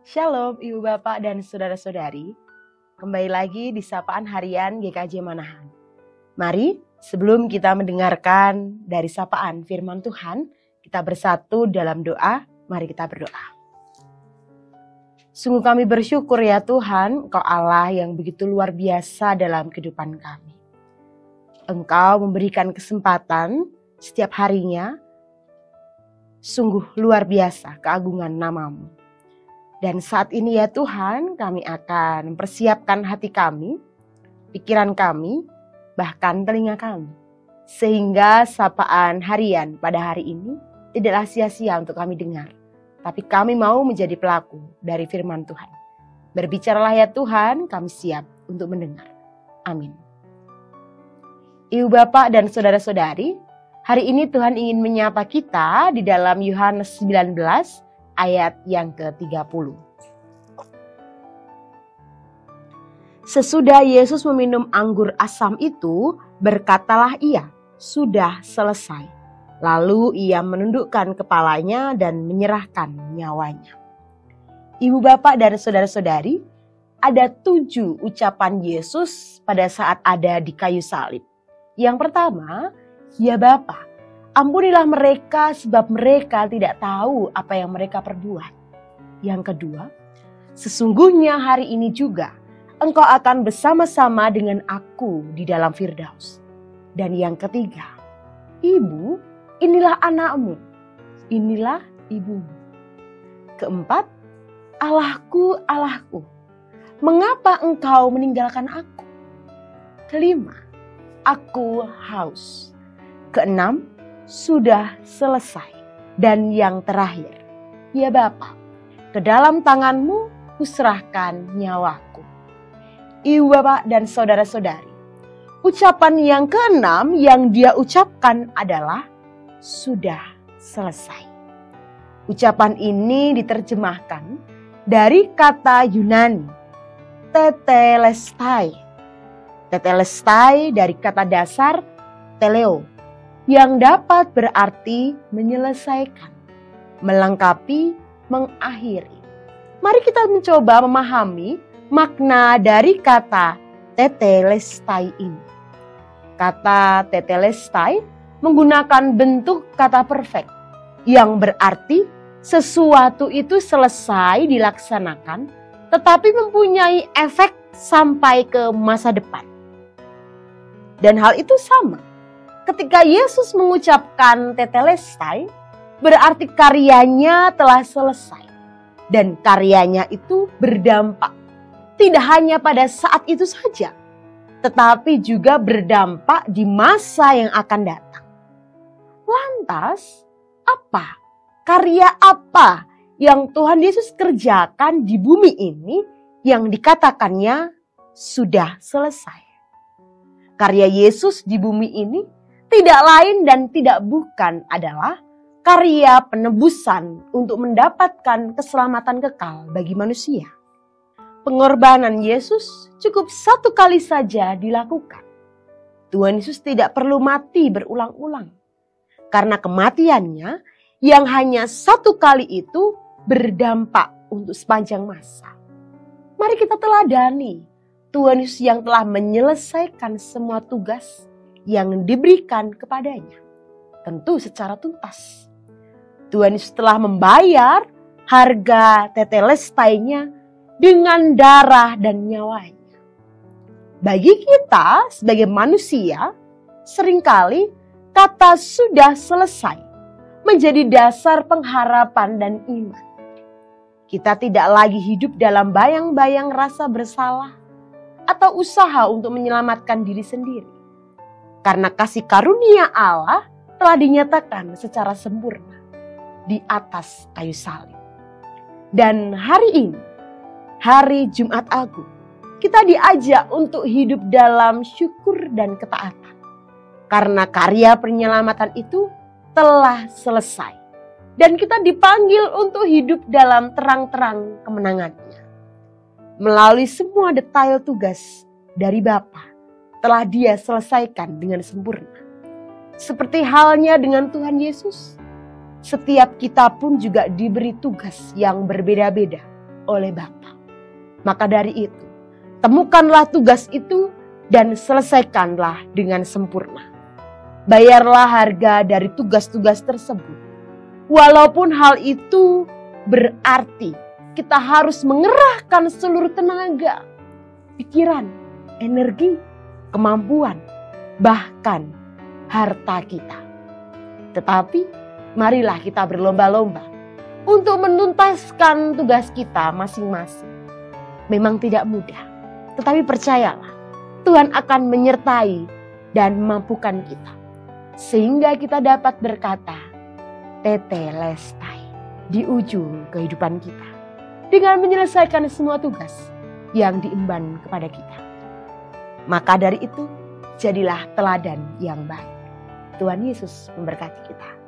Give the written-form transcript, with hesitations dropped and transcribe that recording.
Shalom Ibu Bapak dan Saudara-saudari. Kembali lagi di Sapaan Harian GKJ Manahan. Mari sebelum kita mendengarkan dari sapaan firman Tuhan, kita bersatu dalam doa. Mari kita berdoa. Sungguh kami bersyukur ya Tuhan, Engkau Allah yang begitu luar biasa dalam kehidupan kami. Engkau memberikan kesempatan setiap harinya, sungguh luar biasa keagungan nama-Mu. Dan saat ini ya Tuhan, kami akan mempersiapkan hati kami, pikiran kami, bahkan telinga kami. Sehingga sapaan harian pada hari ini tidaklah sia-sia untuk kami dengar. Tapi kami mau menjadi pelaku dari firman Tuhan. Berbicaralah ya Tuhan, kami siap untuk mendengar. Amin. Ibu Bapak dan Saudara-saudari, hari ini Tuhan ingin menyapa kita di dalam Yohanes 19 ayat yang ke-30. Sesudah Yesus meminum anggur asam itu, berkatalah ia, "Sudah selesai." Lalu ia menundukkan kepalanya dan menyerahkan nyawanya. Ibu Bapak dan Saudara-saudari, ada 7 ucapan Yesus pada saat ada di kayu salib. Yang pertama, "Ya Bapa, ampunilah mereka sebab mereka tidak tahu apa yang mereka perbuat." Yang kedua, "Sesungguhnya hari ini juga Engkau akan bersama-sama dengan aku di dalam Firdaus." Dan yang ketiga, "Ibu, inilah anakmu, inilah ibumu." Keempat, "Allahku, Allahku, mengapa engkau meninggalkan aku?" Kelima, "Aku haus." Keenam, "Sudah selesai." Dan yang terakhir, "Ya Bapa, ke dalam tanganmu kuserahkan nyawaku." Ibu Bapak dan Saudara-saudari, ucapan yang keenam yang dia ucapkan adalah sudah selesai. Ucapan ini diterjemahkan dari kata Yunani tetelestai. Tetelestai dari kata dasar teleo, yang dapat berarti menyelesaikan, melengkapi, mengakhiri. Mari kita mencoba memahami makna dari kata tetelestai ini. Kata tetelestai menggunakan bentuk kata perfect, yang berarti sesuatu itu selesai dilaksanakan, tetapi mempunyai efek sampai ke masa depan. Dan hal itu sama. Ketika Yesus mengucapkan tetelestai, berarti karyanya telah selesai. Dan karyanya itu berdampak. Tidak hanya pada saat itu saja, tetapi juga berdampak di masa yang akan datang. Lantas, apa? Karya apa yang Tuhan Yesus kerjakan di bumi ini yang dikatakannya sudah selesai? Karya Yesus di bumi ini tidak lain dan tidak bukan adalah karya penebusan untuk mendapatkan keselamatan kekal bagi manusia. Pengorbanan Yesus cukup satu kali saja dilakukan. Tuhan Yesus tidak perlu mati berulang-ulang. Karena kematiannya yang hanya satu kali itu berdampak untuk sepanjang masa. Mari kita teladani Tuhan Yesus yang telah menyelesaikan semua tugas yang diberikan kepadanya. Tentu secara tuntas. Tuhan Yesus telah membayar harga tetelestainya dengan darah dan nyawanya. Bagi kita sebagai manusia, seringkali kata sudah selesai menjadi dasar pengharapan dan iman. Kita tidak lagi hidup dalam bayang-bayang rasa bersalah atau usaha untuk menyelamatkan diri sendiri. Karena kasih karunia Allah telah dinyatakan secara sempurna di atas kayu salib. Dan hari ini, hari Jumat Agung, kita diajak untuk hidup dalam syukur dan ketaatan. Karena karya penyelamatan itu telah selesai. Dan kita dipanggil untuk hidup dalam terang-terang kemenangannya. Melalui semua detail tugas dari Bapa, telah Dia selesaikan dengan sempurna. Seperti halnya dengan Tuhan Yesus, setiap kita pun juga diberi tugas yang berbeda-beda oleh Bapa. Maka dari itu, temukanlah tugas itu dan selesaikanlah dengan sempurna. Bayarlah harga dari tugas-tugas tersebut. Walaupun hal itu berarti kita harus mengerahkan seluruh tenaga, pikiran, energi, kemampuan, bahkan harta kita. Tetapi marilah kita berlomba-lomba untuk menuntaskan tugas kita masing-masing. Memang tidak mudah, tetapi percayalah, Tuhan akan menyertai dan memampukan kita. Sehingga kita dapat berkata, tetelestai di ujung kehidupan kita. Dengan menyelesaikan semua tugas yang diemban kepada kita. Maka dari itu, jadilah teladan yang baik. Tuhan Yesus memberkati kita.